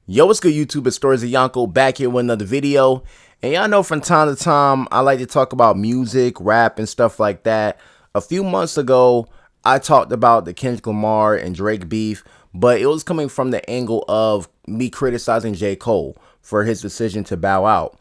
Yo, what's good, YouTube? It's Stories of Yanko back here with another video. And y'all know from time to time, I like to talk about music, rap, and stuff like that. A few months ago, I talked about the Kendrick Lamar and Drake beef, but it was coming from the angle of me criticizing J. Cole for his decision to bow out.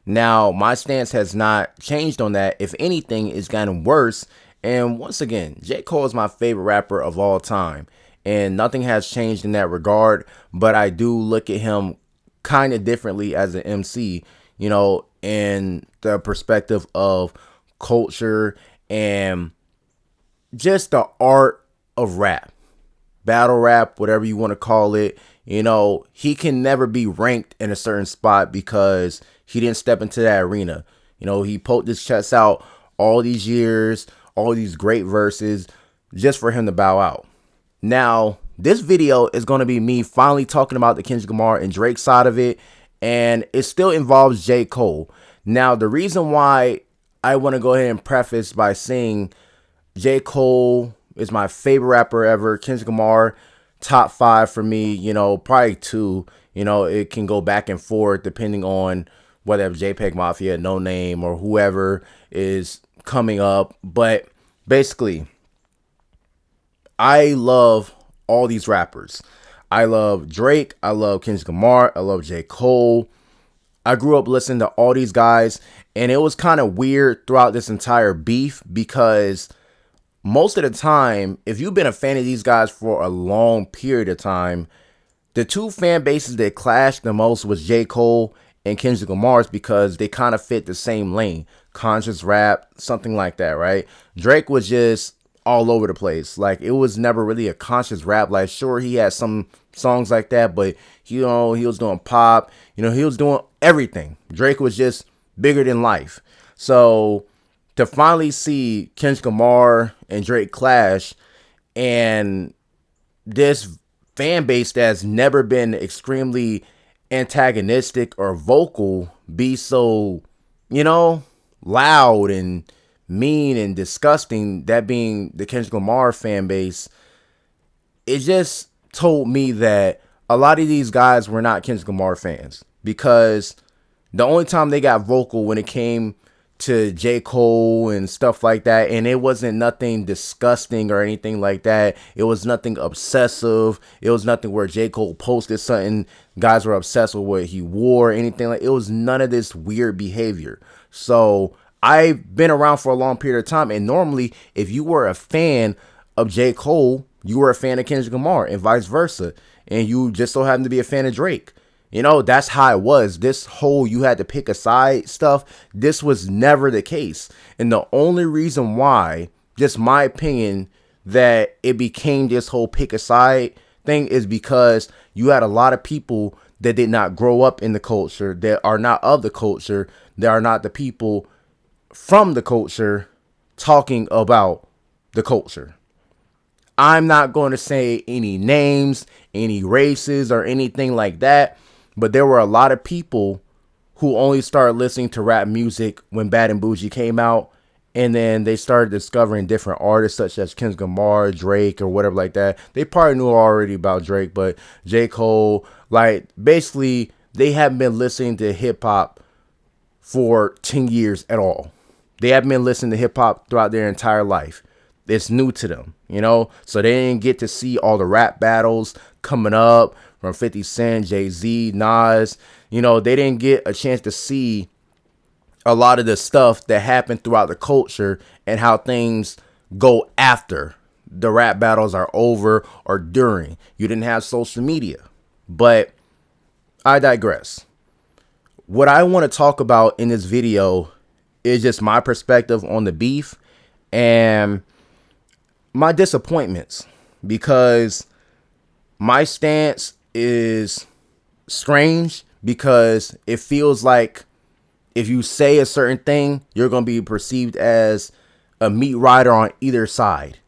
Now, my stance has not changed on that. If anything, it's gotten worse. And once again, J. Cole is my favorite rapper of all time. And nothing has changed in that regard. But I do look at him kind of differently as an MC, in the perspective of culture and just the art of rap, battle rap, whatever you want to call it. He can never be ranked in a certain spot because he didn't step into that arena. He poked his chest out all these years, all these great verses, just for him to bow out. Now, this video is going to be me finally talking about the Kendrick Lamar and Drake side of it, and it still involves J. Cole. Now, the reason why I want to go ahead and preface by saying J. Cole is my favorite rapper ever. Kendrick Lamar, top 5 for me, probably 2. It can go back and forth depending on whether JPEG Mafia, No Name, or whoever is coming up. But basically, I love all these rappers. I love Drake. I love Kendrick Lamar. I love J. Cole. I grew up listening to all these guys, and it was kind of weird throughout this entire beef because most of the time, if you've been a fan of these guys for a long period of time, the two fan bases that clashed the most was J. Cole and Kendrick Lamar's because they kind of fit the same lane. Conscious rap, something like that, right? Drake was just all over the place. Like, it was never really a conscious rap. Like, sure, he had some songs like that, but he was doing pop, he was doing everything. Drake was just bigger than life. So to finally see Kendrick Lamar and Drake clash, and this fan base that's never been extremely antagonistic or vocal be so, loud and mean and disgusting, that being the Kendrick Lamar fan base, it just told me that a lot of these guys were not Kendrick Lamar fans, because the only time they got vocal when it came to J. Cole and stuff like that, and it wasn't nothing disgusting or anything like that. It was nothing obsessive. It was nothing where J. Cole posted something, guys were obsessed with what he wore, anything like. It was none of this weird behavior. So I've been around for a long period of time, and normally if you were a fan of J. Cole, you were a fan of Kendrick Lamar, and vice versa, and you just so happen to be a fan of Drake. That's how it was. This whole you had to pick a side stuff, this was never the case. And the only reason why, just my opinion, that it became this whole pick a side thing is because you had a lot of people that did not grow up in the culture, that are not of the culture, that are not the people from the culture talking about the culture. I'm not going to say any names, any races, or anything like that, but there were a lot of people who only started listening to rap music when Bad and Bougie came out, and then they started discovering different artists such as Kendrick Lamar, Drake, or whatever like that. They probably knew already about Drake, but J. Cole, like, basically they haven't been listening to hip hop for 10 years at all. They haven't been listening to hip hop throughout their entire life. It's new to them, so they didn't get to see all the rap battles coming up from 50 Cent, Jay-Z, Nas. They didn't get a chance to see a lot of the stuff that happened throughout the culture and how things go after the rap battles are over or during. You didn't have social media. But I digress. What I want to talk about in this video is just my perspective on the beef and my disappointments, because my stance is strange, because it feels like if you say a certain thing, you're going to be perceived as a meat rider on either side.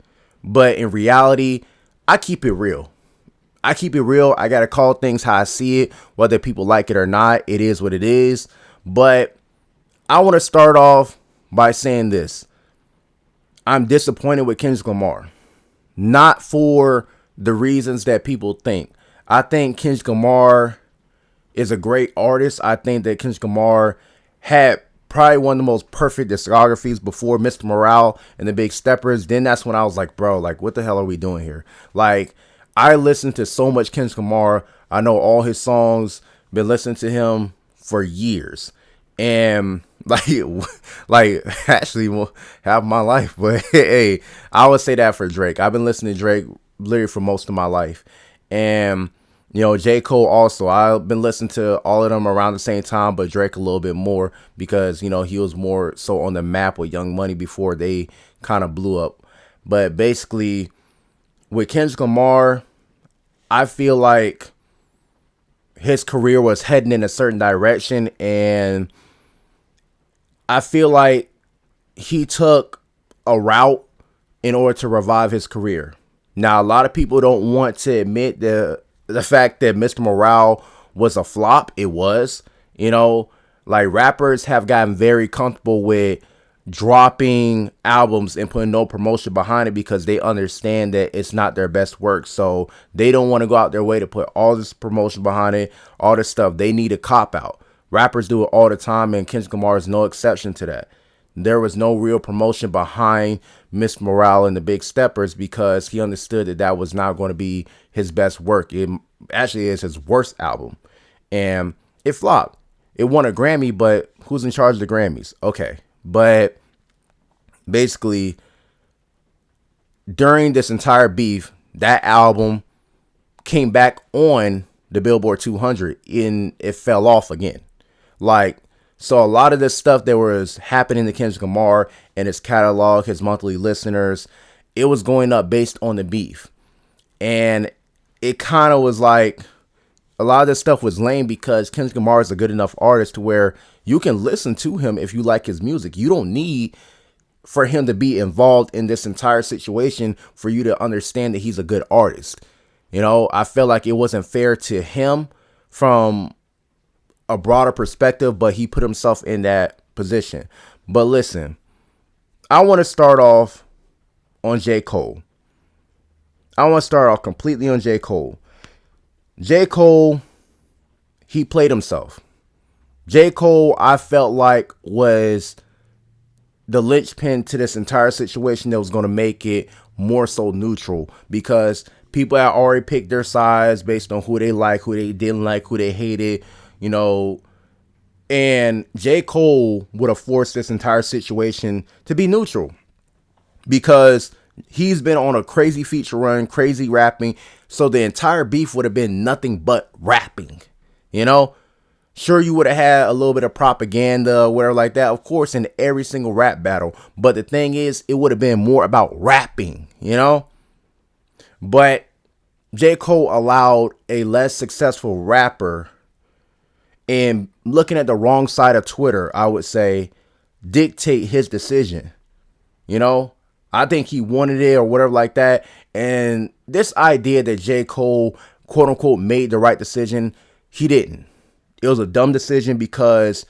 But in reality, I keep it real. I keep it real. I got to call things how I see it, whether people like it or not. It is what it is. But I want to start off by saying this. I'm disappointed with Kendrick Lamar. Not for the reasons that people think. I think Kendrick Lamar is a great artist. I think that Kendrick Lamar had probably one of the most perfect discographies before Mr. Morale and the Big Steppers. Then that's when I was like, bro, like, what the hell are we doing here? Like, I listened to so much Kendrick Lamar. I know all his songs. Been listening to him for years, and like, like actually half my life. But hey, I would say that for Drake. I've been listening to Drake literally for most of my life, and J. Cole also. I've been listening to all of them around the same time, but Drake a little bit more because, he was more so on the map with Young Money before they kind of blew up. But basically, with Kendrick Lamar, I feel like his career was heading in a certain direction, and I feel like he took a route in order to revive his career. Now, a lot of people don't want to admit the fact that Mr. Morale was a flop. It was, like rappers have gotten very comfortable with dropping albums and putting no promotion behind it because they understand that it's not their best work. So they don't want to go out their way to put all this promotion behind it, all this stuff. They need a cop out. Rappers do it all the time, and Kendrick Lamar is no exception to that. There was no real promotion behind Miss Morale and the Big Steppers because he understood that that was not going to be his best work. It actually is his worst album, and it flopped. It won a Grammy, but who's in charge of the Grammys? Okay, but basically, during this entire beef, that album came back on the Billboard 200 and it fell off again. Like, so a lot of this stuff that was happening to Kendrick Lamar and his catalog, his monthly listeners, it was going up based on the beef. And it kind of was like a lot of this stuff was lame because Kendrick Lamar is a good enough artist to where you can listen to him if you like his music. You don't need for him to be involved in this entire situation for you to understand that he's a good artist. I felt like it wasn't fair to him from a broader perspective, but he put himself in that position. But listen, I want to start off on J. Cole. I want to start off completely on J. Cole. J. Cole, he played himself. J. Cole, I felt like, was the linchpin to this entire situation that was going to make it more so neutral because people had already picked their sides based on who they like, who they didn't like, who they hated, and J. Cole would have forced this entire situation to be neutral because he's been on a crazy feature run, crazy rapping. So the entire beef would have been nothing but rapping, Sure, you would have had a little bit of propaganda, whatever like that, of course, in every single rap battle. But the thing is, it would have been more about rapping, But J. Cole allowed a less successful rapper, and looking at the wrong side of Twitter, I would say, dictate his decision. I think he wanted it or whatever like that. And this idea that J. Cole, quote unquote, made the right decision, he didn't. It was a dumb decision because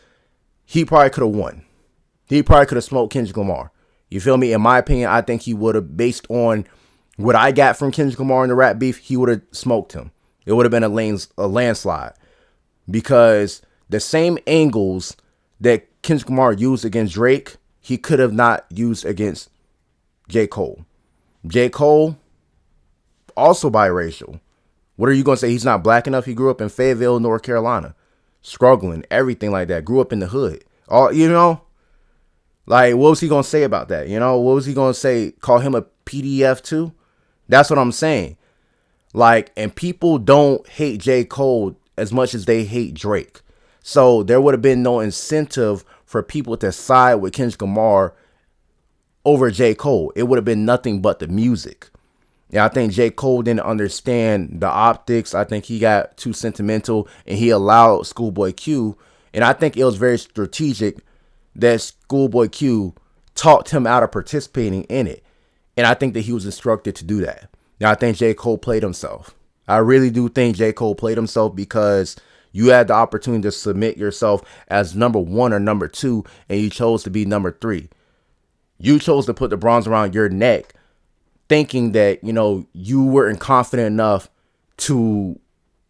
he probably could have won. He probably could have smoked Kendrick Lamar. You feel me? In my opinion, I think he would have, based on what I got from Kendrick Lamar in the rap beef, he would have smoked him. It would have been a landslide. Because the same angles that Kendrick Lamar used against Drake, he could have not used against J. Cole. J. Cole, also biracial. What are you going to say? He's not black enough? He grew up in Fayetteville, North Carolina. Struggling, everything like that. Grew up in the hood. Like, what was he going to say about that? What was he going to say? Call him a PDF too? That's what I'm saying. Like, and people don't hate J. Cole as much as they hate Drake. So there would have been no incentive for people to side with Kendrick Lamar over J. Cole. It would have been nothing but the music. Yeah, I think J. Cole didn't understand the optics. I think he got too sentimental and he allowed Schoolboy Q. And I think it was very strategic that Schoolboy Q talked him out of participating in it. And I think that he was instructed to do that. Now, I think J. Cole played himself. I really do think J. Cole played himself because you had the opportunity to submit yourself as number 1 or number 2, and you chose to be number 3. You chose to put the bronze around your neck, thinking that, you weren't confident enough to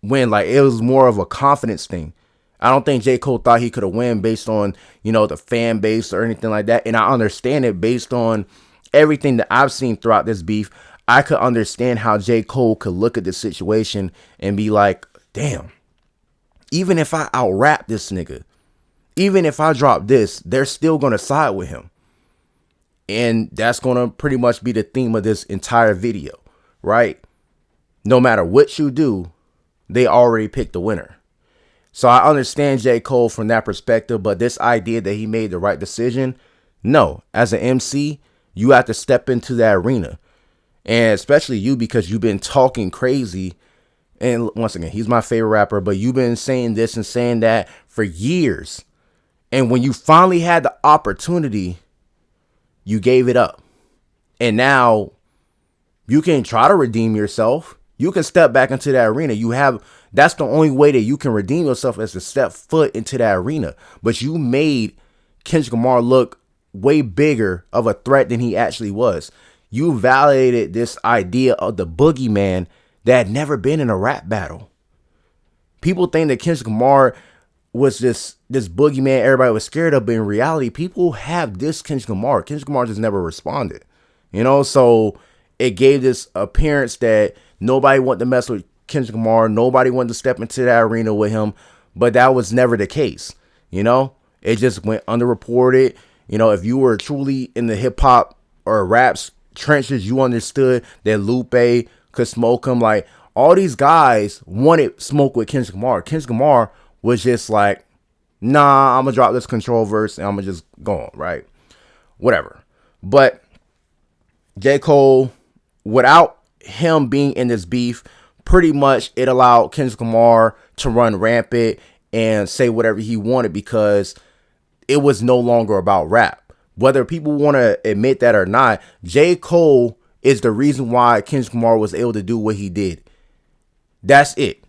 win. Like, it was more of a confidence thing. I don't think J. Cole thought he could have won based on, the fan base or anything like that. And I understand it based on everything that I've seen throughout this beef. I could understand how J. Cole could look at the situation and be like, damn, even if I out rap this nigga, even if I drop this, they're still going to side with him. And that's going to pretty much be the theme of this entire video, right? No matter what you do, they already picked the winner. So I understand J. Cole from that perspective, but this idea that he made the right decision, no. As an MC, you have to step into that arena. And especially you, because you've been talking crazy. And once again, he's my favorite rapper, but you've been saying this and saying that for years. And when you finally had the opportunity, you gave it up. And now you can try to redeem yourself. You can step back into that arena. That's the only way that you can redeem yourself, is to step foot into that arena. But you made Kendrick Lamar look way bigger of a threat than he actually was. You validated this idea of the boogeyman that had never been in a rap battle. People think that Kendrick Lamar was this boogeyman everybody was scared of, but in reality, people have this Kendrick Lamar. Kendrick Lamar just never responded. So it gave this appearance that nobody wanted to mess with Kendrick Lamar. Nobody wanted to step into that arena with him, but that was never the case. It just went underreported. If you were truly in the hip hop or raps trenches, you understood that Lupe could smoke him. Like, all these guys wanted smoke with Kendrick Lamar. Kendrick Lamar was just like, nah, I'm gonna drop this control verse and I'm gonna just go on, right? Whatever. But J. Cole, without him being in this beef, pretty much it allowed Kendrick Lamar to run rampant and say whatever he wanted, because it was no longer about rap. Whether people want to admit that or not, J. Cole is the reason why Kendrick Lamar was able to do what he did. That's it.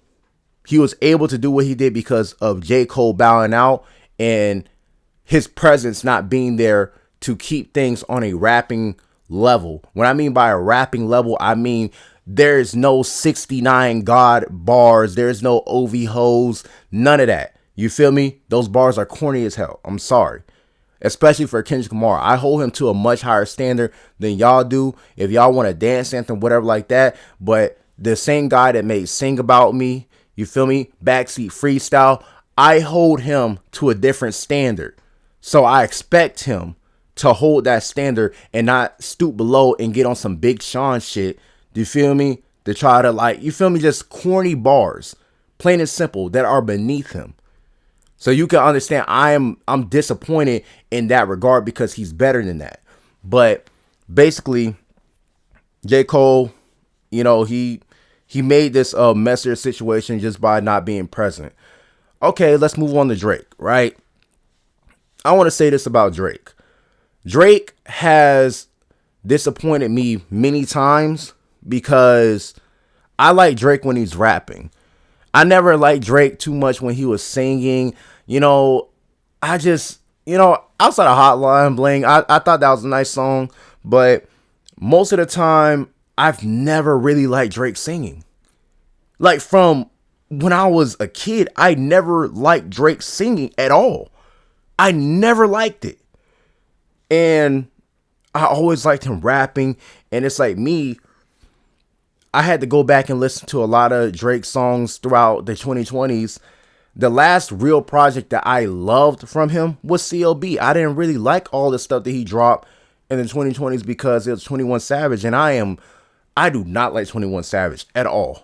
He was able to do what he did because of J. Cole bowing out and his presence not being there to keep things on a rapping level. What I mean by a rapping level, I mean there's no 69 God bars. There's no OV hoes. None of that. You feel me? Those bars are corny as hell. I'm sorry. Especially for Kendrick Lamar. I hold him to a much higher standard than y'all do. If y'all want to dance anthem, whatever like that. But the same guy that made Sing About Me, you feel me? Backseat Freestyle. I hold him to a different standard. So I expect him to hold that standard and not stoop below and get on some Big Sean shit. Do you feel me? To try to just corny bars. Plain and simple, that are beneath him. So you can understand I'm disappointed in that regard, because he's better than that. But basically, J. Cole, he made this a messier situation just by not being present. Okay, let's move on to Drake, right? I want to say this about Drake. Drake has disappointed me many times because I like Drake when he's rapping. I never liked Drake too much when he was singing. I just, outside of Hotline Bling, I thought that was a nice song. But most of the time, I've never really liked Drake singing. Like, from when I was a kid, I never liked Drake singing at all. I never liked it. And I always liked him rapping. And it's like me, I had to go back and listen to a lot of Drake songs throughout the 2020s. The last real project that I loved from him was CLB. I didn't really like all the stuff that he dropped in the 2020s because it was 21 Savage. And I do not like 21 Savage at all.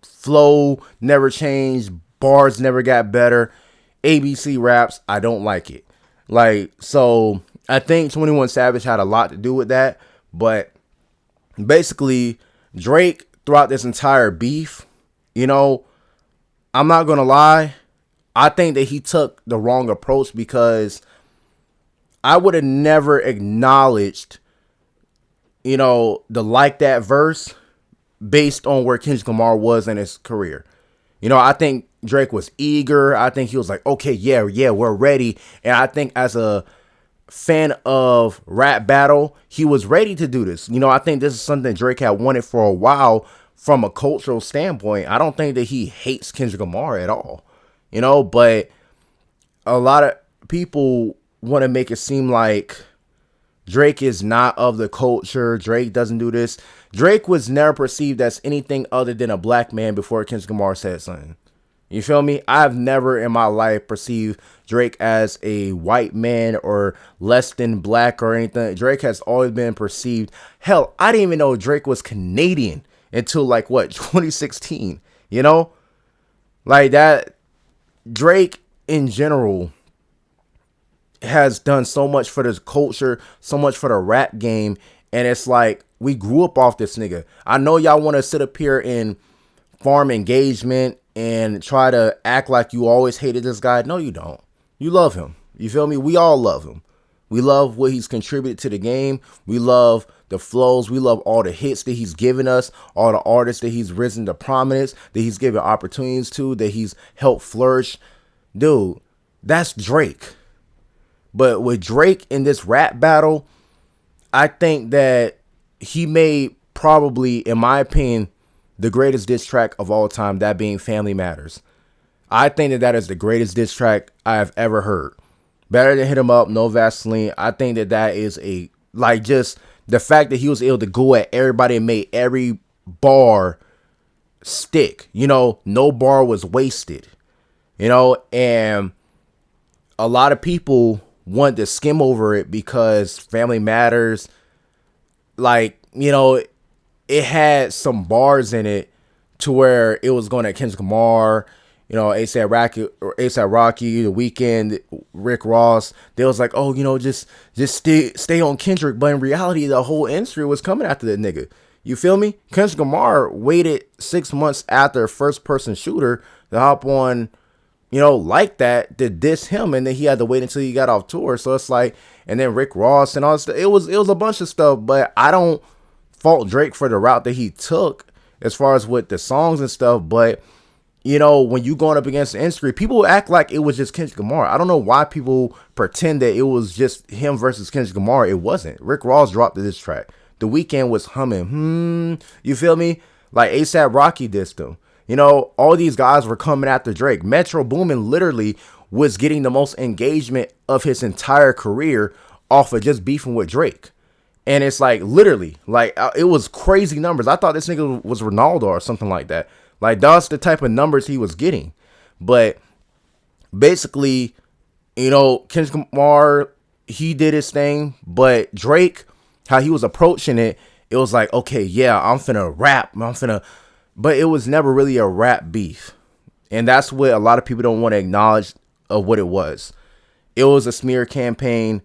Flow never changed. Bars never got better. ABC raps, I don't like it. So I think 21 Savage had a lot to do with that. But basically, Drake, throughout this entire beef, I'm not going to lie, I think that he took the wrong approach, because I would have never acknowledged, the Like That verse based on where Kendrick Lamar was in his career. I think Drake was eager. I think he was like, okay, yeah, we're ready. And I think as a fan of rap battle, he was ready to do this. I think this is something Drake had wanted for a while from a cultural standpoint, I don't think that he hates Kendrick Lamar at all. But a lot of people want to make it seem like Drake is not of the culture. Drake doesn't do this. Drake was never perceived as anything other than a black man before Kendrick Lamar said something. You feel me? I've never in my life perceived Drake as a white man or less than black or anything. Drake has always been perceived. Hell, I didn't even know Drake was Canadian until 2016. Like that. Drake in general has done so much for this culture, so much for the rap game, and it's like we grew up off this nigga. I know y'all want to sit up here and farm engagement and try to act like you always hated this guy. No, you don't. You love him. You feel me? We all love him. We love what he's contributed to the game. We love the flows. We love all the hits that he's given us, all the artists that he's risen to prominence, that he's given opportunities to, that he's helped flourish. Dude, that's Drake. But with Drake in this rap battle, I think that he made probably, in my opinion, the greatest diss track of all time, that being Family Matters. I think that is the greatest diss track I have ever heard. Better than Hit 'Em Up, No Vaseline. I think that is just the fact that he was able to go at everybody and make every bar stick. No bar was wasted. And a lot of people wanted to skim over it because Family Matters, it had some bars in it to where it was going at Kendrick Lamar, ASAP Rocky, The Weeknd, Rick Ross. They was like, oh, just stay on Kendrick. But in reality, the whole industry was coming after that nigga. You feel me? Kendrick Lamar waited 6 months after first person shooter to hop on, like that, to diss him, and then he had to wait until he got off tour. So it's like, and then Rick Ross and all this stuff. It was a bunch of stuff, but I don't fault Drake for the route that he took as far as with the songs and stuff. But when you going up against the industry, people act like it was just Kendrick Lamar. I don't know why people pretend that it was just him versus Kendrick Lamar. It wasn't. Rick Ross dropped this track. The Weeknd was humming. You feel me? Like ASAP Rocky dissed him. All these guys were coming after Drake. Metro Boomin literally was getting the most engagement of his entire career off of just beefing with Drake. And it's literally, it was crazy numbers. I thought this nigga was Ronaldo or something like that. That's the type of numbers he was getting. But basically, Kendrick Lamar, he did his thing. But Drake, how he was approaching it, it was like, okay, yeah, I'm finna rap. But it was never really a rap beef. And that's what a lot of people don't want to acknowledge of what it was. It was a smear campaign.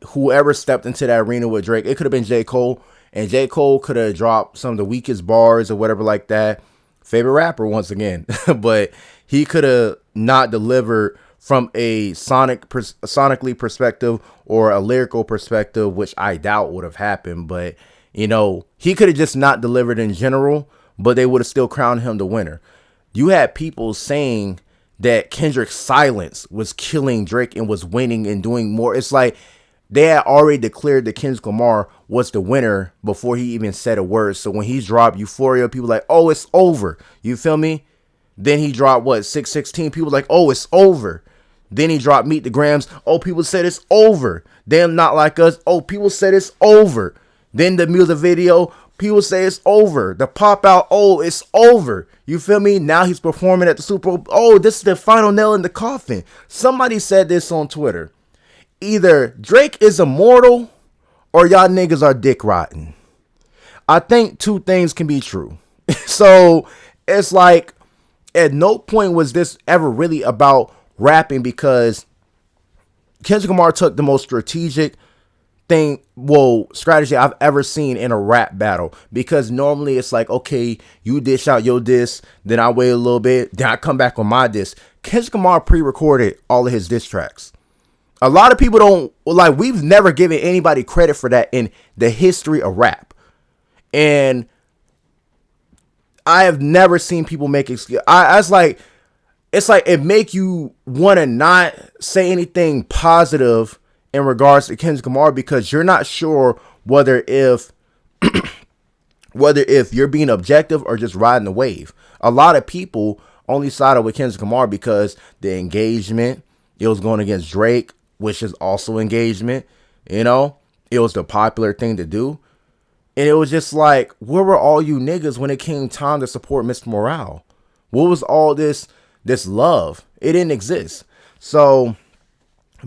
Whoever stepped into that arena with Drake, it could have been J. Cole. And J. Cole could have dropped some of the weakest bars or whatever like that. Favorite rapper once again. But he could have not delivered from a sonically perspective or a lyrical perspective, which I doubt would have happened. But, he could have just not delivered in general, but they would have still crowned him the winner. You had people saying that Kendrick's silence was killing Drake and was winning and doing more. It's like they had already declared that Kendrick Lamar was the winner before he even said a word. So when he dropped Euphoria, people like, oh, it's over. You feel me? Then he dropped 616. People like, oh, it's over. Then he dropped Meet the Grams. Oh, people said it's over. Them Not Like Us. Oh, people said it's over. Then the music video, people say it's over. The pop out, oh, it's over. You feel me? Now he's performing at the Super Bowl. Oh, this is the final nail in the coffin. Somebody said this on Twitter. Either Drake is immortal or y'all niggas are dick rotten. I think two things can be true. So it's like at no point was this ever really about rapping, because Kendrick Lamar took the most strategic strategy I've ever seen in a rap battle, because normally it's like, okay, you dish out your diss, then I wait a little bit, then I come back on my diss. Kendrick Lamar pre-recorded all of his diss tracks. A lot of people don't we've never given anybody credit for that in the history of rap. And I have never seen people make excuse. It's like it make you want to not say anything positive in regards to Kendrick Lamar, because you're not sure whether Whether if you're being objective or just riding the wave. A lot of people only sided with Kendrick Lamar because the engagement, it was going against Drake, which is also engagement, you know? It was the popular thing to do. And it was just like, where were all you niggas when it came time to support Mr. Morale? What was all this love? It didn't exist. So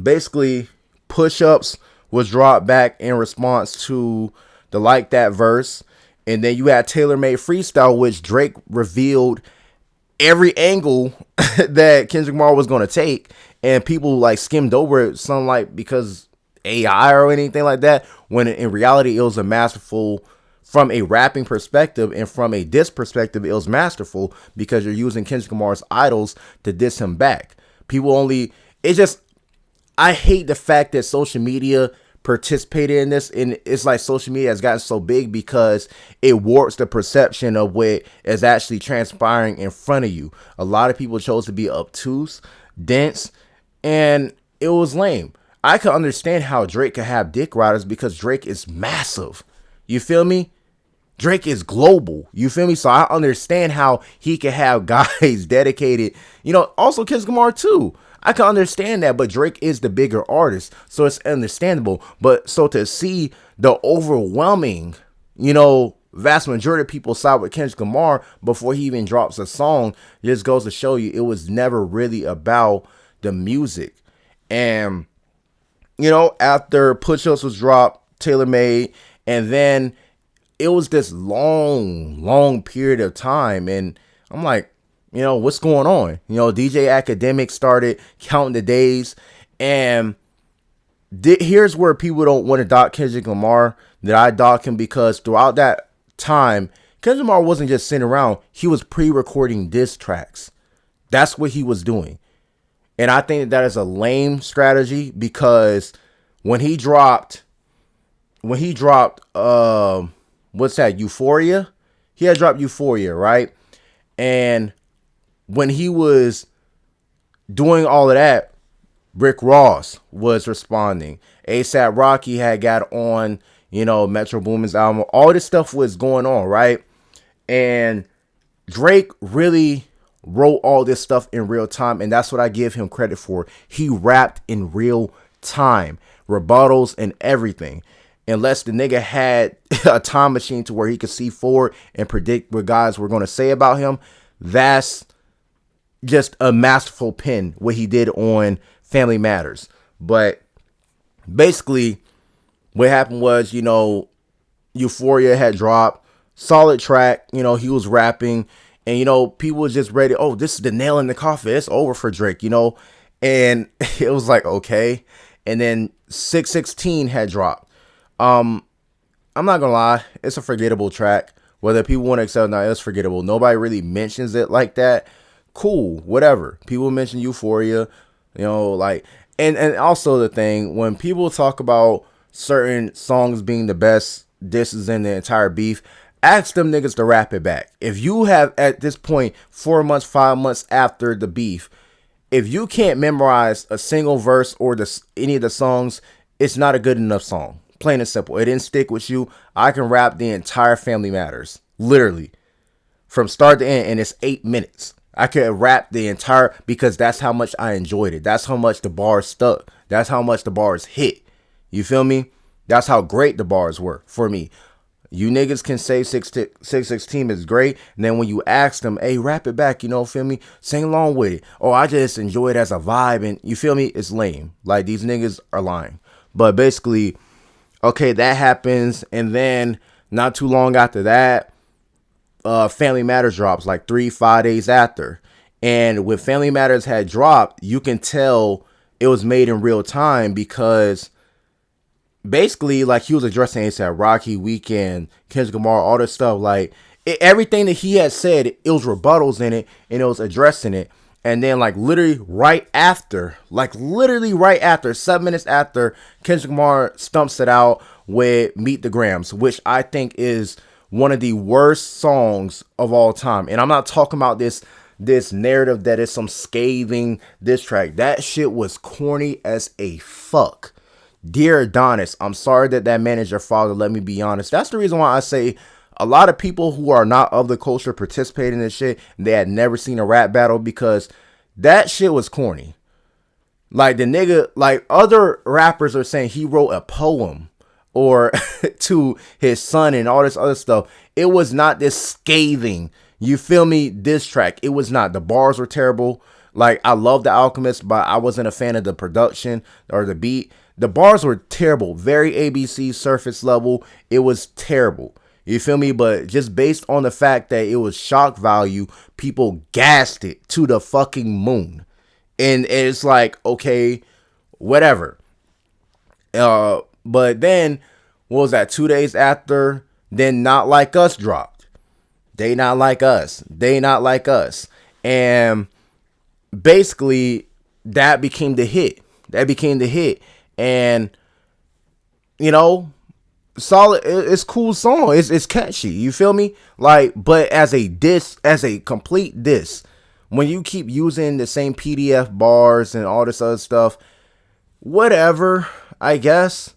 basically, Push-Ups was dropped back in response to the Like That verse. And then you had Tailor Made Freestyle, which Drake revealed every angle that Kendrick Lamar was going to take. And people like skimmed over it, something like because AI or anything like that, when in reality it was a masterful, from a rapping perspective and from a diss perspective, it was masterful because you're using Kendrick Lamar's idols to diss him back. People only, it just, I hate the fact that social media participated in this, and it's like social media has gotten so big because it warps the perception of what is actually transpiring in front of you. A lot of people chose to be obtuse, dense, and it was lame. I could understand how Drake could have dick riders because Drake is massive. You feel me? Drake is global. You feel me? So I understand how he can have guys dedicated. You know, also Kendrick Lamar too. I can understand that, but Drake is the bigger artist, so it's understandable. But so to see the overwhelming, you know, vast majority of people side with Kendrick Lamar before he even drops a song just goes to show you it was never really about the music. And you know, after Push-Ups was dropped, Tailor Made, and then it was this long period of time. And I'm like, you know, what's going on? You know, DJ Academic started counting the days. And here's where people don't want to dock Kendrick Lamar, that I dock him, because throughout that time, Kendrick Lamar wasn't just sitting around. He was pre-recording diss tracks. That's what he was doing. And I think that is a lame strategy because when he dropped, what's that, Euphoria? He had dropped Euphoria, right? And when he was doing all of that, Rick Ross was responding. A$AP Rocky had got on, you know, Metro Boomin's album. All this stuff was going on, right? And Drake really wrote all this stuff in real time, and that's what I give him credit for. He rapped in real time, rebuttals and everything. Unless the nigga had a time machine to where he could see forward and predict what guys were going to say about him, that's just a masterful pen, what he did on Family Matters. But basically, what happened was, you know, Euphoria had dropped, solid track, you know, he was rapping, and, you know, people was just ready. Oh, this is the nail in the coffin. It's over for Drake, you know. And it was like, okay. And then 616 had dropped. I'm not going to lie. It's a forgettable track. Whether people want to accept it or not, it's forgettable. Nobody really mentions it like that. Cool, whatever. People mention Euphoria, you know, like, and also the thing, when people talk about certain songs being the best disses in the entire beef, ask them niggas to rap it back. If you have, at this point, 4 months, 5 months after the beef, if you can't memorize a single verse or any of the songs, it's not a good enough song. Plain and simple. It didn't stick with you. I can rap the entire Family Matters, literally, from start to end, and it's 8 minutes. I could rap the entire, because that's how much I enjoyed it. That's how much the bars stuck. That's how much the bars hit. You feel me? That's how great the bars were for me. You niggas can say 616 is great, and then when you ask them, hey, rap it back, you know, feel me? Sing along with it. Oh, I just enjoy it as a vibe, and you feel me? It's lame. Like, these niggas are lying. But basically, okay, that happens, and then not too long after that, Family Matters drops, like 3-5 days after. And when Family Matters had dropped, you can tell it was made in real time, because basically, like, he was addressing A$AP Rocky, Weeknd, Kendrick Lamar, all this stuff. Like, everything that he had said, it was rebuttals in it, and it was addressing it. And then, like, literally right after, 7 minutes after, Kendrick Lamar stumps it out with Meet the Grams, which I think is one of the worst songs of all time. And I'm not talking about this narrative that is some scathing diss track. That shit was corny as a fuck. Dear Adonis, I'm sorry that man is your father. Let me be honest. That's the reason why I say a lot of people who are not of the culture participated in this shit. And they had never seen a rap battle because that shit was corny. Like the nigga, like other rappers are saying he wrote a poem or to his son and all this other stuff. It was not this scathing, you feel me, diss track. It was not. The bars were terrible. Like, I love The Alchemist, but I wasn't a fan of the production or the beat. The bars were terrible. Very ABC surface level. It was terrible. You feel me? But just based on the fact that it was shock value, people gassed it to the fucking moon. And it's like, okay, whatever. But then, what was that, 2 days after, then Not Like Us dropped. They Not Like Us. They Not Like Us. And basically, that became the hit. That became the hit. And, you know, solid, it's cool song. It's catchy. You feel me? Like, but as a diss, as a complete diss, when you keep using the same PDF bars and all this other stuff, whatever, I guess.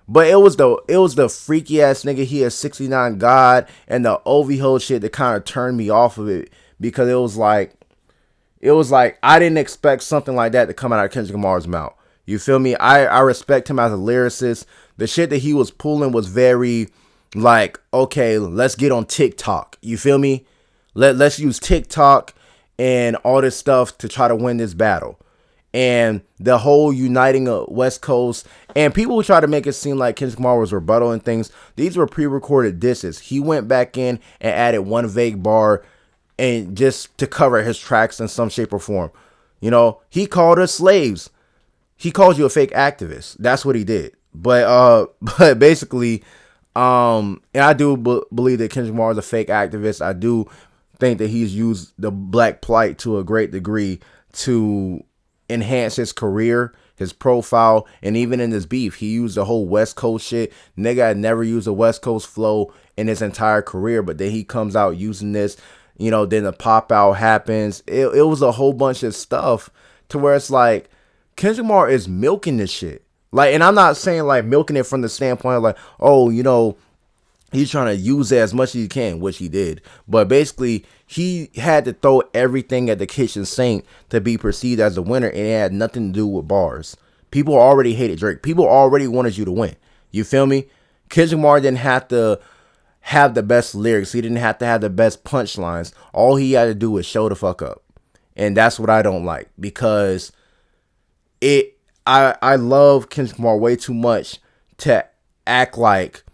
But it was the freaky ass nigga, he a 69 God, and the OVO shit that kind of turned me off of it, because it was like I didn't expect something like that to come out of Kendrick Lamar's mouth. You feel me? I respect him as a lyricist. The shit that he was pulling was very like, okay, let's get on TikTok. You feel me? Let's use TikTok and all this stuff to try to win this battle. And the whole uniting of West Coast, and people try to make it seem like Kendrick Lamar was rebuttal and things. These were pre-recorded disses. He went back in and added one vague bar, and just to cover his tracks in some shape or form. You know, he called us slaves. He called you a fake activist. That's what he did. But basically, and I do believe that Kendrick Lamar is a fake activist. I do think that he's used the black plight to a great degree to enhance his career, his profile, and even in this beef, he used the whole West Coast shit. Nigga had never used a West Coast flow in his entire career, but then he comes out using this. You know, then the pop out happens. It was a whole bunch of stuff to where it's like Kendrick Lamar is milking this shit. Like, and I'm not saying like milking it from the standpoint of like, oh, you know, he's trying to use it as much as he can, which he did. But basically, he had to throw everything at the kitchen sink to be perceived as a winner, and it had nothing to do with bars. People already hated Drake. People already wanted you to win. You feel me? Kendrick Lamar didn't have to have the best lyrics. He didn't have to have the best punchlines. All he had to do was show the fuck up. And that's what I don't like, because I love Kendrick Lamar way too much to act like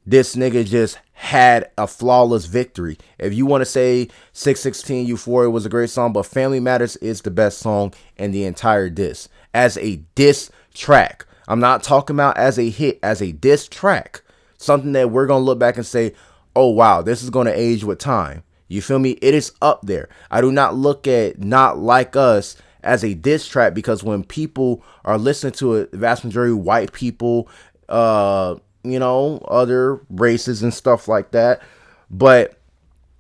this nigga just had a flawless victory. If you want to say 616 Euphoria was a great song, but Family Matters is the best song in the entire diss. As a diss track. I'm not talking about as a hit, as a diss track. Something that we're going to look back and say, oh, wow, this is going to age with time. You feel me? It is up there. I do not look at Not Like Us as a diss track, because when people are listening to it, the vast majority of white people, you know, other races and stuff like that, but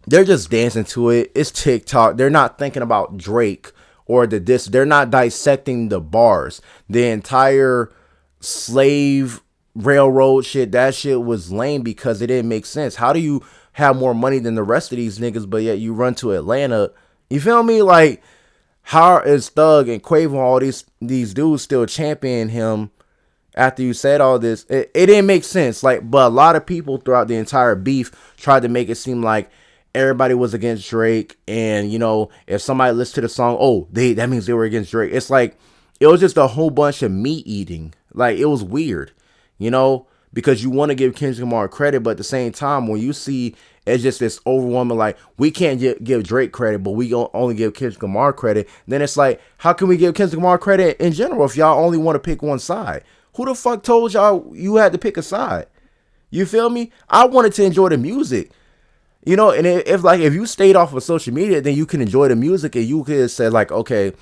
they're just dancing to it. It's TikTok. They're not thinking about Drake or the diss. They're not dissecting the bars. The entire slave railroad shit, that shit was lame because it didn't make sense. How do you have more money than the rest of these niggas, but yet you run to Atlanta? You feel me? Like, how is Thug and Quavo, all these dudes still champion him after you said all this? It didn't make sense. Like, but a lot of people throughout the entire beef tried to make it seem like everybody was against Drake, and you know, if somebody listened to the song, oh, that means they were against Drake. It's like, it was just a whole bunch of meat eating. Like, it was weird, you know, because you want to give Kendrick Lamar credit, but at the same time, when you see it's just this overwhelming, like, we can't give Drake credit, but we only give Kendrick Lamar credit, then it's like, how can we give Kendrick Lamar credit in general if y'all only want to pick one side? Who the fuck told y'all you had to pick a side? You feel me? I wanted to enjoy the music. You know, and if you stayed off of social media, then you can enjoy the music, and you could say like, okay,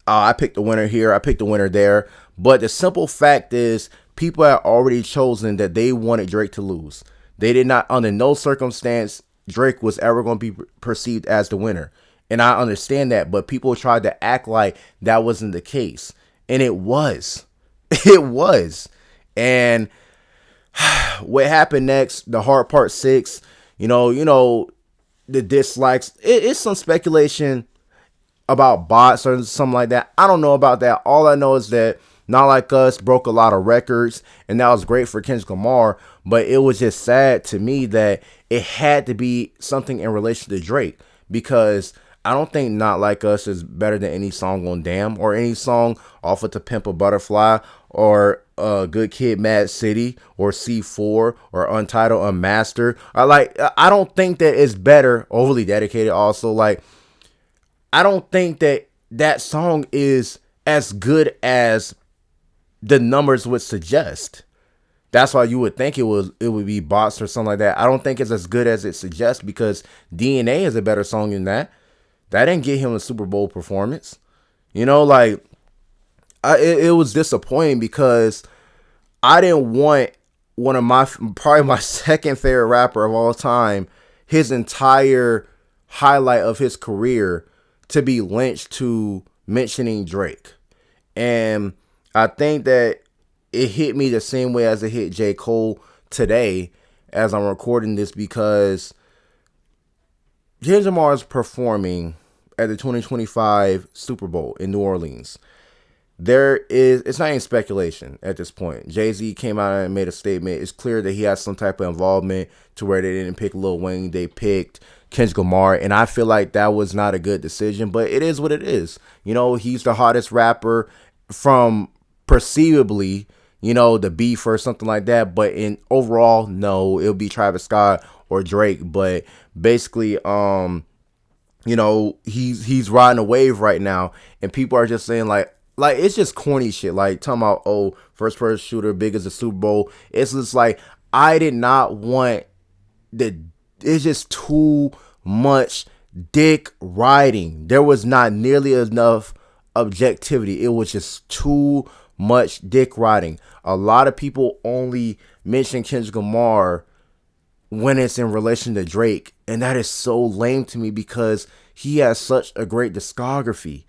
I picked the winner here, I picked the winner there. But the simple fact is, people had already chosen that they wanted Drake to lose. They did not, under no circumstance, Drake was ever going to be perceived as the winner. And I understand that, but people tried to act like that wasn't the case. And it was. It was. And what happened next, the hard part 6, the dislikes. It's some speculation about bots or something like that. I don't know about that. All I know is that Not Like Us broke a lot of records, and that was great for Kendrick Lamar. But it was just sad to me that it had to be something in relation to Drake, because I don't think Not Like Us is better than any song on Damn or any song off of To Pimp a Butterfly or Good Kid, Mad City or C4 or Untitled Unmastered. I don't think that it's better. Overly Dedicated also. Like, I don't think that that song is as good as the numbers would suggest. That's why you would think it would be bots or something like that. I don't think it's as good as it suggests, because DNA is a better song than that. That didn't get him a Super Bowl performance. It was disappointing, because I didn't want one of probably my second favorite rapper of all time, his entire highlight of his career, to be lynched to mentioning Drake. And I think that it hit me the same way as it hit J. Cole today as I'm recording this, because Kendrick Lamar is performing at the 2025 Super Bowl in New Orleans. It's not even speculation at this point. Jay-Z came out and made a statement. It's clear that he has some type of involvement to where they didn't pick Lil Wayne. They picked Kendrick Lamar, and I feel like that was not a good decision, but it is what it is. He's the hottest rapper from perceivably, the beef or something like that, but in overall, no, it'll be Travis Scott or Drake. But basically, he's riding a wave right now, and people are just saying like it's just corny shit, like talking about, first person shooter, big as the Super Bowl. It's just like, I did not want it's just too much dick riding. There was not nearly enough objectivity. It was just too much dick riding. A lot of people only mention Kendrick Lamar when it's in relation to Drake, and that is so lame to me, because he has such a great discography.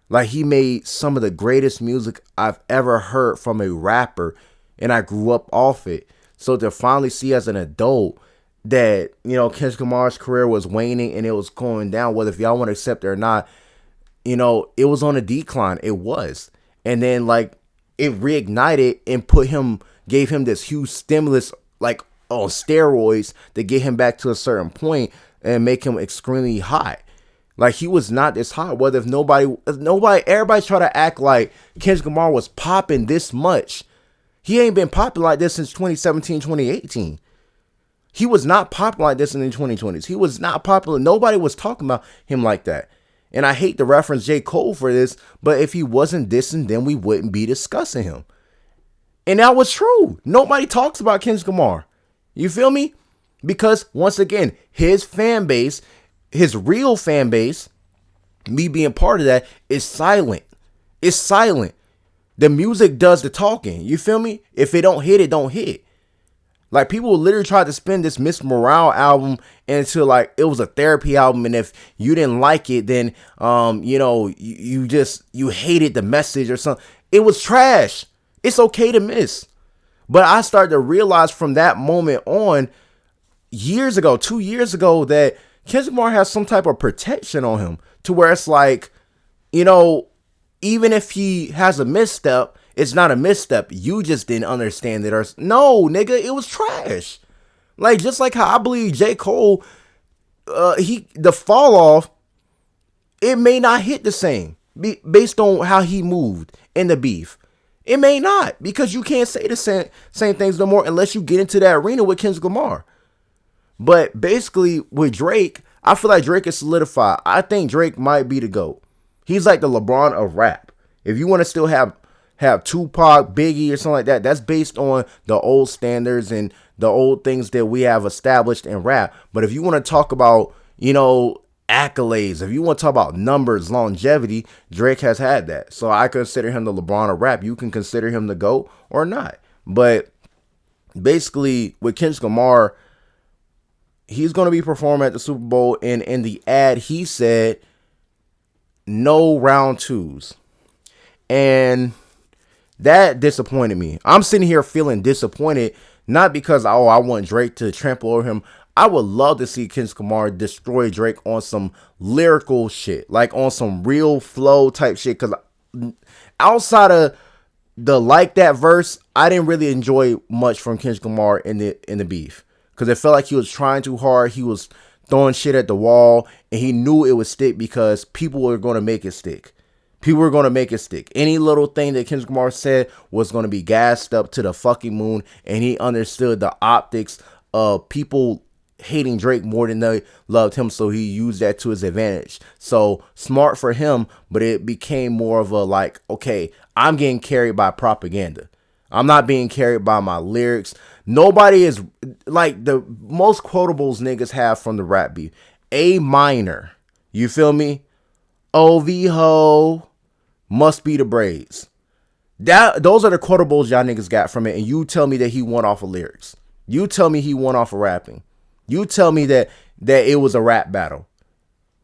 Like, he made some of the greatest music I've ever heard from a rapper, and I grew up off it. So to finally see as an adult that, Kendrick Lamar's career was waning and it was going down, whether if y'all want to accept it or not, it was on a decline. It was. And then, it reignited and gave him this huge stimulus, on steroids, to get him back to a certain point and make him extremely hot. Like, he was not this hot. Whether if everybody try to act like Kendrick Lamar was popping this much. He ain't been popping like this since 2017, 2018. He was not popular like this in the 2020s. He was not popular. Nobody was talking about him like that. And I hate to reference J. Cole for this, but if he wasn't dissing, then we wouldn't be discussing him. And that was true. Nobody talks about Kendrick Lamar. You feel me? Because, once again, his fan base, his real fan base, me being part of that, is silent. It's silent. The music does the talking. You feel me? If it don't hit, it don't hit. Like, people literally tried to spin this Miss Morale album into it was a therapy album, and if you didn't like it, then you hated the message or something. It was trash. It's okay to miss. But I started to realize from that moment on, 2 years ago, that Kendrick Lamar has some type of protection on him, to where it's like, even if he has a misstep, it's not a misstep. You just didn't understand it. Or no, nigga, it was trash. Like, just like how I believe J. Cole, the fall off, it may not hit the same based on how he moved in the beef. It may not, because you can't say the same things no more unless you get into that arena with Kendrick Lamar. But basically, with Drake, I feel like Drake is solidified. I think Drake might be the GOAT. He's like the LeBron of rap. If you want to still have Tupac, Biggie, or something like that, that's based on the old standards and the old things that we have established in rap. But if you want to talk about, accolades, if you want to talk about numbers, longevity, Drake has had that. So I consider him the LeBron of rap. You can consider him the GOAT or not. But basically, with Kendrick Lamar, he's going to be performing at the Super Bowl, and in the ad, he said, no round twos. And that disappointed me. I'm sitting here feeling disappointed Not because, oh, I want Drake to trample over him. I would love to see Kendrick Lamar destroy Drake on some lyrical shit, like on some real flow type shit. Because outside of the like that verse, I didn't really enjoy much from Kendrick Lamar in the beef, because it felt like he was trying too hard. He was throwing shit at the wall, and he knew it would stick because people were going to make it stick. People were going to make it stick. Any little thing that Kendrick Lamar said was going to be gassed up to the fucking moon, and he understood the optics of people hating Drake more than they loved him, so he used that to his advantage. So smart for him, but it became more of a like, okay, I'm getting carried by propaganda. I'm not being carried by my lyrics. Nobody is like the most quotables niggas have from the rap beef. A minor, you feel me? OV ho, must be the braids. Those are the quotables y'all niggas got from it, and you tell me that he won off of lyrics. You tell me he won off of rapping. You tell me that it was a rap battle.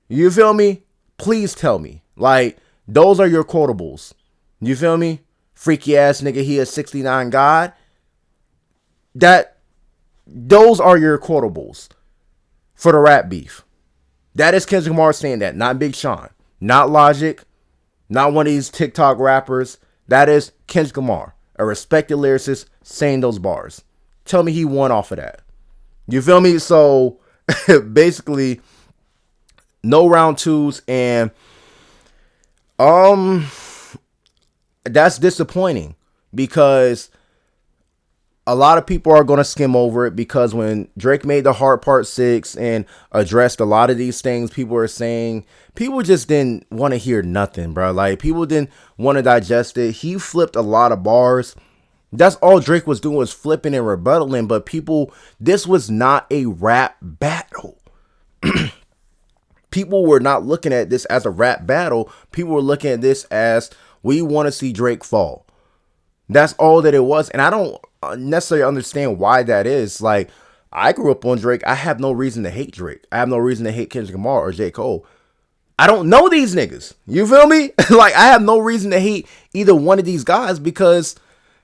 You feel me? Please tell me. Like, those are your quotables. You feel me? Freaky ass nigga, he a 69 God. Those are your quotables for the rap beef. That is Kendrick Lamar saying that, not Big Sean, not Logic, not one of these TikTok rappers. That is Kendrick Lamar, a respected lyricist, saying those bars. Tell me he won off of that. You feel me? So basically, no round twos, and that's disappointing, because a lot of people are going to skim over it, because when Drake made the Hard Part 6 and addressed a lot of these things, people were saying, people just didn't want to hear nothing, bro. Like, people didn't want to digest it. He flipped a lot of bars. That's all Drake was doing, was flipping and rebuttaling, but people, this was not a rap battle. People were not looking at this as a rap battle. People were looking at this as, we want to see Drake fall. That's all that it was. And I don't necessarily understand why that is. Like, I grew up on Drake. I have no reason to hate Drake. I have no reason to hate Kendrick Lamar or J. Cole. I don't know these niggas. You feel me? Like, I have no reason to hate either one of these guys, because,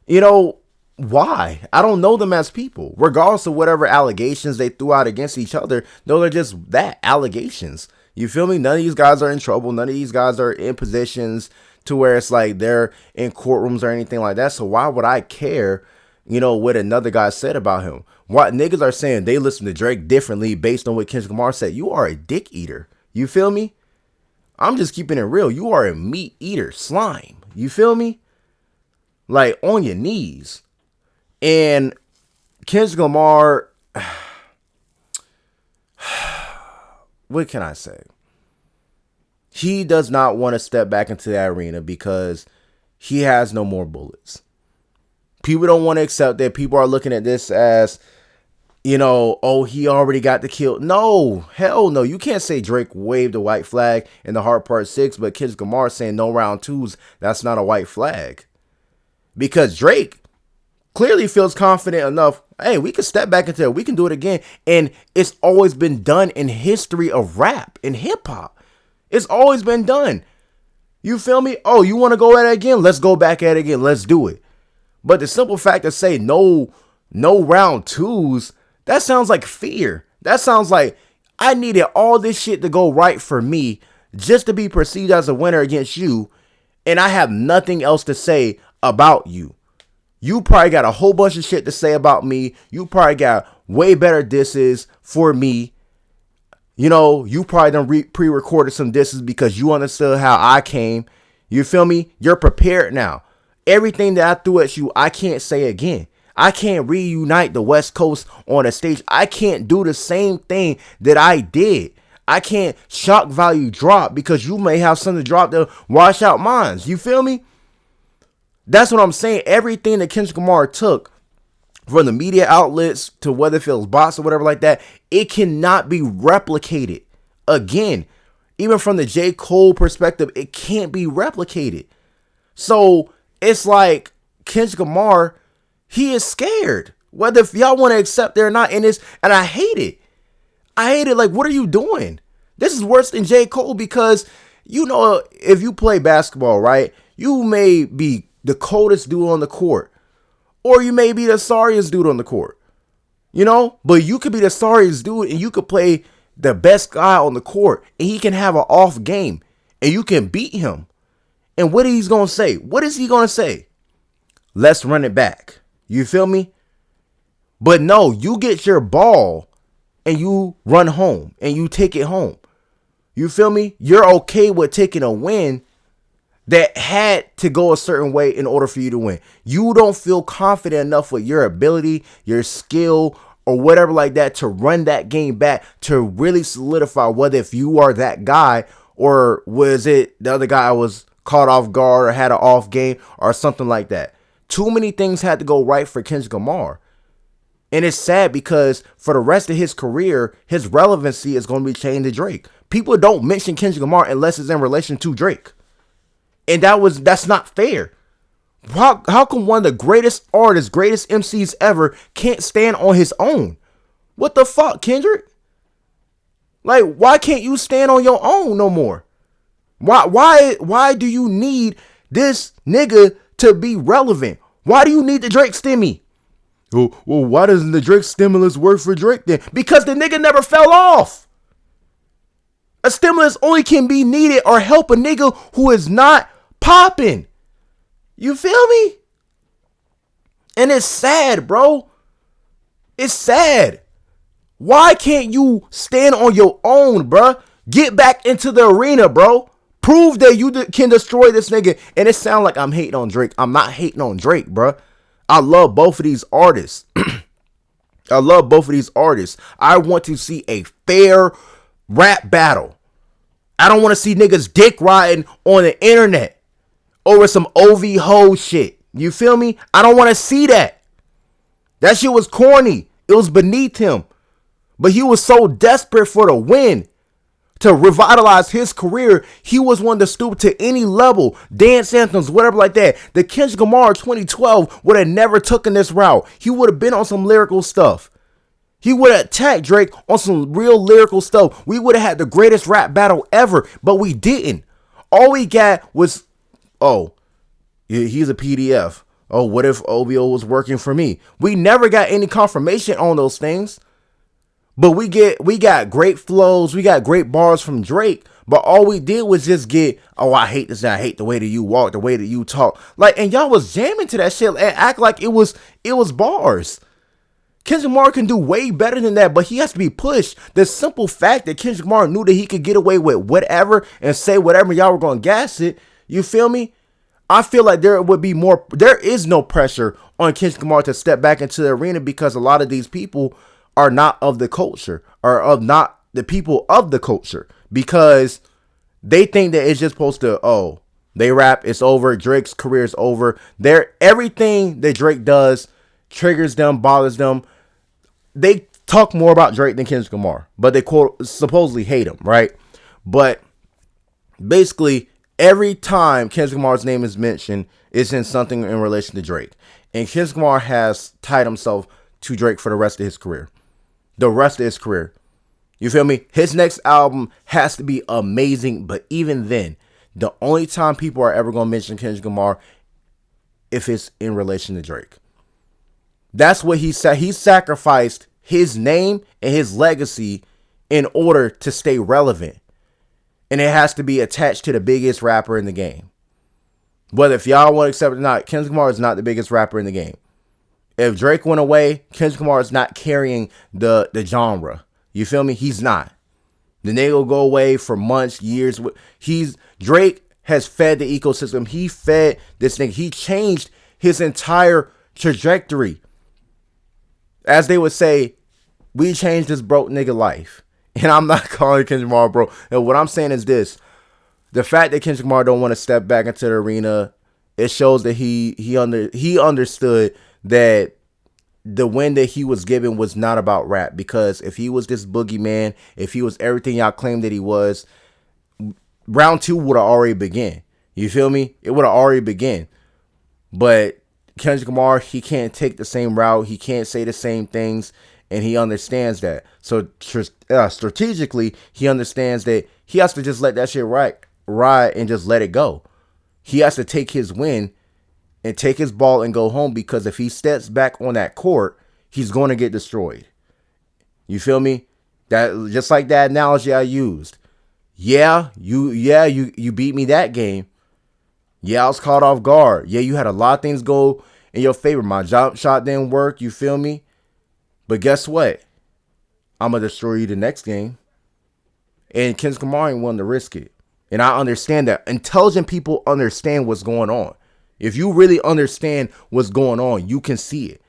you know, why? I don't know them as people. Regardless of whatever allegations they threw out against each other, those are just that, allegations. You feel me? None of these guys are in trouble. None of these guys are in positions to where it's like they're in courtrooms or anything like that. So why would I care, you know, what another guy said about him? What niggas are saying they listen to Drake differently based on what Kendrick Lamar said. You are a dick eater. You feel me? I'm just keeping it real. You are a meat eater, slime. You feel me? Like, on your knees. And Kendrick Lamar, what can I say? He does not want to step back into that arena because he has no more bullets. People don't want to accept that. People are looking at this as, you know, oh, he already got the kill. No, hell no. You can't say Drake waved a white flag in the Hard Part 6, but Kendrick Lamar saying no round twos, that's not a white flag. Because Drake clearly feels confident enough, hey, we can step back into it. We can do it again. And it's always been done in history of rap and hip hop. It's always been done. You feel me? Oh, you want to go at it again? Let's go back at it again. Let's do it. But the simple fact to say no round twos, that sounds like fear. That sounds like I needed all this shit to go right for me just to be perceived as a winner against you, and I have nothing else to say about you. You probably got a whole bunch of shit to say about me. You probably got way better disses for me. You know, you probably done pre-recorded some disses because you understood how I came. You feel me? You're prepared now. Everything that I threw at you, I can't say again. I can't reunite the West Coast on a stage. I can't do the same thing that I did. I can't shock value drop because you may have something to drop to wash out mines. You feel me? That's what I'm saying. Everything that Kendrick Lamar took from the media outlets to whether it feels bots or whatever like that, it cannot be replicated. Again, even from the J. Cole perspective, it can't be replicated. So it's like Kendrick Lamar, he is scared. Whether if y'all want to accept it or not, and I hate it. I hate it. Like, what are you doing? This is worse than J. Cole because, you know, if you play basketball, right, you may be the coldest dude on the court. or you may be the sorriest dude on the court. You know, but you could be the sorriest dude and you could play the best guy on the court and he can have an off game and you can beat him. And what he's going to say? What is he going to say? Let's run it back. You feel me? But no, you get your ball and you run home and you take it home. You feel me? You're okay with taking a win that had to go a certain way in order for you to win. You don't feel confident enough with your ability, your skill, or whatever like that to run that game back to really solidify whether if you are that guy or was it the other guy was caught off guard or had an off game or something like that. Too many things had to go right for Kendrick Lamar. And it's sad because for the rest of his career, his relevancy is going to be chained to Drake. People don't mention Kendrick Lamar unless it's in relation to Drake. And that's not fair. How come one of the greatest artists, greatest MCs ever can't stand on his own? What the fuck, Kendrick? Like, why can't you stand on your own no more? Why do you need this nigga to be relevant? Why do you need the Drake stimmy? Well, why doesn't the Drake stimulus work for Drake then? Because the nigga never fell off. A stimulus only can be needed or help a nigga who is not popping. You feel me? And it's sad, bro. It's sad. Why can't you stand on your own, bro? Get back into the arena, bro. Prove that you can destroy this nigga. And it sounds like I'm hating on Drake. I'm not hating on Drake, bro. I love both of these artists. I love both of these artists. I want to see a fair rap battle. I don't want to see niggas dick riding on the internet over some OV ho shit. You feel me? I don't want to see that. That shit was corny. It was beneath him. But he was so desperate for the win to revitalize his career. He was one to stoop to any level. Dance anthems, whatever like that. The Kendrick Lamar 2012 would have never taken this route. He would have been on some lyrical stuff. He would have attacked Drake on some real lyrical stuff. We would have had the greatest rap battle ever, but we didn't. All we got was, oh, he's a PDF. Oh, what if OVO was working for me? We never got any confirmation on those things. But we got great flows, we got great bars from Drake, but all we did was just get, oh, I hate this, I hate the way that you walk, the way that you talk. Like, and y'all was jamming to that shit and act like it was bars. Kendrick Lamar can do way better than that, but he has to be pushed. The simple fact that Kendrick Lamar knew that he could get away with whatever and say whatever, y'all were going to gas it. You feel me? I feel like there is no pressure on Kendrick Lamar to step back into the arena because a lot of these people are not of the culture or of not the people of the culture because they think that it's just supposed to, oh, they rap, it's over, Drake's career is over. Everything that Drake does triggers them, bothers them. They talk more about Drake than Kendrick Lamar, but they supposedly hate him, right? But basically, every time Kendrick Lamar's name is mentioned, it's in something in relation to Drake. And Kendrick Lamar has tied himself to Drake for the rest of his career. The rest of his career. You feel me? His next album has to be amazing, but even then, the only time people are ever going to mention Kendrick Lamar if it's in relation to Drake. That's what he said. He sacrificed his name and his legacy in order to stay relevant. And it has to be attached to the biggest rapper in the game. Whether if y'all want to accept it or not, Kendrick Lamar is not the biggest rapper in the game. If Drake went away, Kendrick Lamar is not carrying the genre. You feel me? He's not. The nigga will go away for months, years. Drake has fed the ecosystem. He fed this nigga. He changed his entire trajectory. As they would say, we changed this broke nigga life. And I'm not calling Kendrick Lamar bro. And what I'm saying is this. The fact that Kendrick Lamar don't want to step back into the arena, it shows that he understood that the win that he was given was not about rap. Because if he was this boogeyman, if he was everything y'all claimed that he was, round 2 would have already begun. You feel me? It would have already begun. But Kendrick Lamar, he can't take the same route. He can't say the same things. And he understands that. So strategically, he understands that he has to just let that shit ride and just let it go. He has to take his win and take his ball and go home, because if he steps back on that court, he's going to get destroyed. You feel me? That just like that analogy I used. You beat me that game. Yeah, I was caught off guard. Yeah, you had a lot of things go in your favor. My jump shot didn't work, you feel me? But guess what? I'm going to destroy you the next game. And Kendrick Lamar ain't willing to risk it. And I understand that. Intelligent people understand what's going on. If you really understand what's going on, you can see it.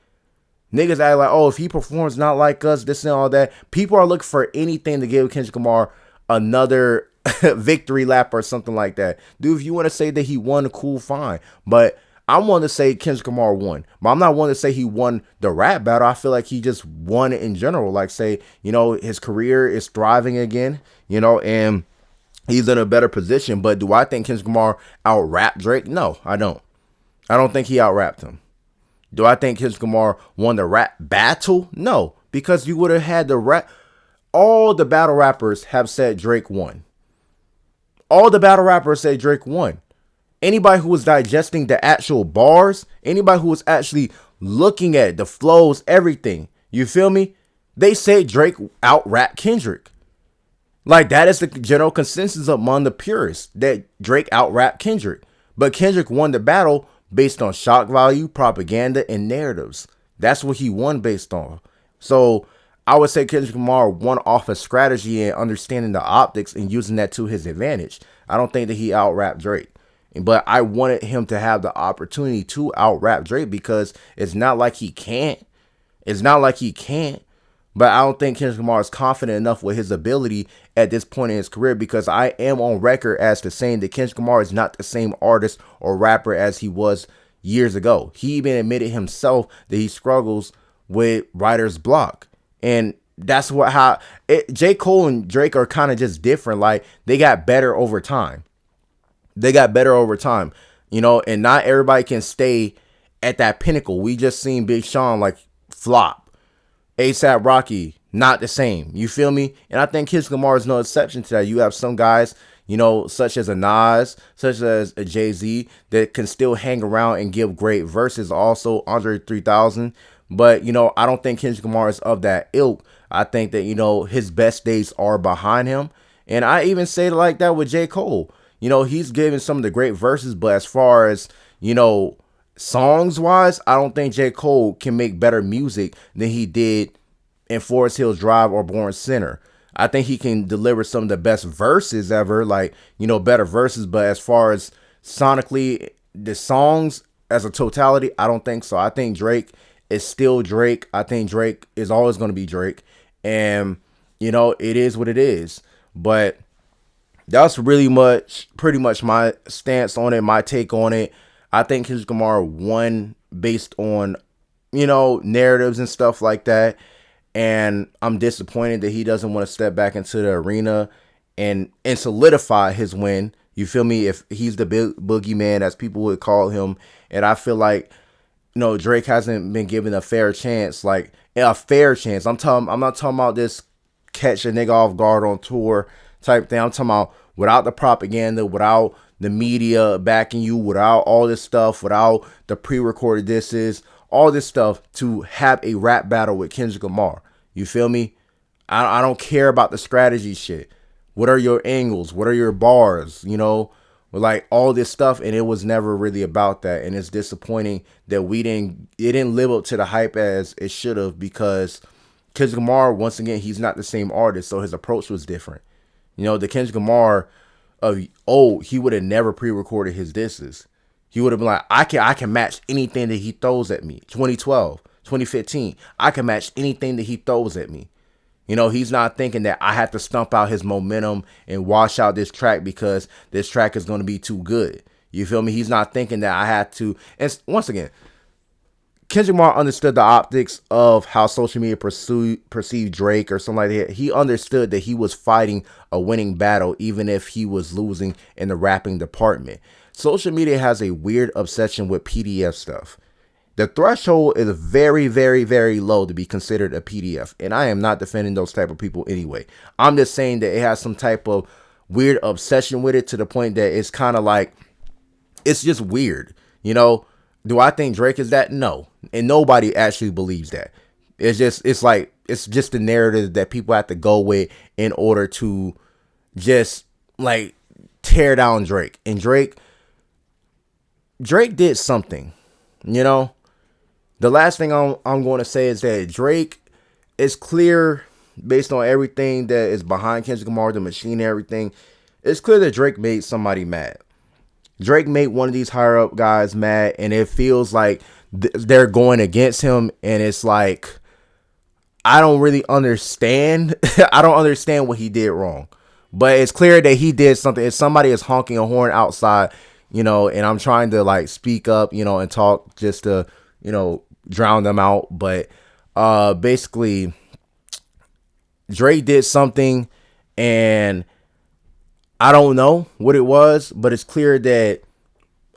Niggas act like, oh, if he performs not like us, this and all that. People are looking for anything to give Kendrick Lamar another victory lap or something like that. Dude, if you want to say that he won, cool, fine. But I want to say Kendrick Lamar won. But I'm not one to say he won the rap battle. I feel like he just won in general. Like, say, his career is thriving again, and he's in a better position. But do I think Kendrick Lamar out-rapped Drake? No, I don't. I don't think he out-rapped him. Do I think Kendrick Lamar won the rap battle? No, because you would have had the rap. All the battle rappers have said Drake won. All the battle rappers say Drake won. Anybody who was digesting the actual bars, anybody who was actually looking at the flows, everything, you feel me? They say Drake out-rapped Kendrick. Like, that is the general consensus among the purists, that Drake out-rapped Kendrick. But Kendrick won the battle based on shock value, propaganda, and narratives. That's what he won based on. So I would say Kendrick Lamar won off of strategy and understanding the optics and using that to his advantage. I don't think that he out-rapped Drake. But I wanted him to have the opportunity to out-rap Drake, because it's not like he can't. It's not like he can't. But I don't think Kendrick Lamar is confident enough with his ability at this point in his career, because I am on record as to saying that Kendrick Lamar is not the same artist or rapper as he was years ago. He even admitted himself that he struggles with writer's block. And that's J. Cole and Drake are kind of just different. Like, they got better over time. And not everybody can stay at that pinnacle. We just seen Big Sean flop. ASAP Rocky, not the same. You feel me? And I think Kendrick Lamar is no exception to that. You have some guys, such as a Nas, such as a Jay-Z, that can still hang around and give great verses. Also, Andre 3000. But, I don't think Kendrick Lamar is of that ilk. I think that, his best days are behind him. And I even say it like that with J. Cole. He's given some of the great verses, but as far as, songs wise, I don't think J. Cole can make better music than he did in Forest Hills Drive or Born Sinner. I think he can deliver some of the best verses ever, better verses. But as far as sonically, the songs as a totality, I don't think so. I think Drake is still Drake. I think Drake is always going to be Drake. And, it is what it is. But that's pretty much my stance on it, my take on it. I think Kendrick Lamar won based on, narratives and stuff like that. And I'm disappointed that he doesn't want to step back into the arena and solidify his win. You feel me? If he's the big boogeyman, as people would call him. And I feel like, Drake hasn't been given a fair chance. I'm not talking about this catch a nigga off guard on tour type thing. I'm talking about without the propaganda, without the media backing you, without all this stuff, without the pre-recorded disses, all this stuff, to have a rap battle with Kendrick Lamar. You feel me? I don't care about the strategy shit. What are your angles? What are your bars? All this stuff. And it was never really about that. And it's disappointing that it didn't live up to the hype as it should have, because Kendrick Lamar, once again, he's not the same artist. So his approach was different. The Kendrick Lamar of old, he would have never pre-recorded his disses. He would have been like, I can match anything that he throws at me. 2012, 2015, I can match anything that he throws at me. He's not thinking that I have to stump out his momentum and wash out this track because this track is going to be too good. You feel me? He's not thinking that I had to. And once again, Kendrick Lamar understood the optics of how social media perceived Drake or something like that. He understood that he was fighting a winning battle, even if he was losing in the rapping department. Social media has a weird obsession with PDF stuff. The threshold is very, very, very low to be considered a PDF. And I am not defending those type of people anyway. I'm just saying that it has some type of weird obsession with it, to the point that it's kind of like, it's just weird, Do I think Drake is that? No. And nobody actually believes that. It's just the narrative that people have to go with in order to just like tear down Drake. And Drake did something, you know? The last thing I'm going to say is that Drake is clear based on everything that is behind Kendrick Lamar, the machine and everything. It's clear that Drake made somebody mad. Drake made one of these higher up guys mad, and it feels like they're going against him, and it's like, I don't really understand. I don't understand what he did wrong, but it's clear that he did something. If somebody is honking a horn outside, and I'm trying to like speak up, and talk just to, drown them out. But basically, Drake did something, and I don't know what it was, but it's clear that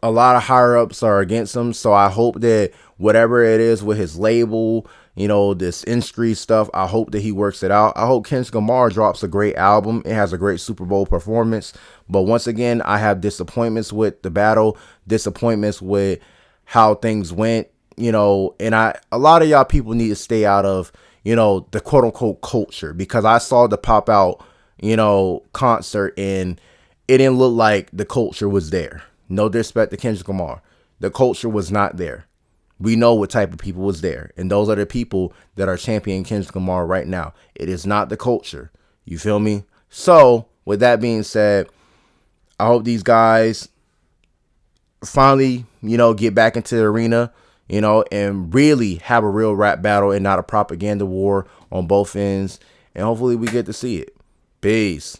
a lot of higher ups are against him. So I hope that whatever it is with his label, this industry stuff, I hope that he works it out. I hope Kendrick Lamar drops a great album. It has a great Super Bowl performance. But once again, I have disappointments with the battle, disappointments with how things went, and a lot of y'all people need to stay out of, the quote unquote culture, because I saw the Pop Out, concert, and it didn't look like the culture was there. No disrespect to Kendrick Lamar. The culture was not there. We know what type of people was there. And those are the people that are championing Kendrick Lamar right now. It is not the culture. You feel me? So, with that being said, I hope these guys finally, get back into the arena, and really have a real rap battle and not a propaganda war on both ends. And hopefully we get to see it. Peace.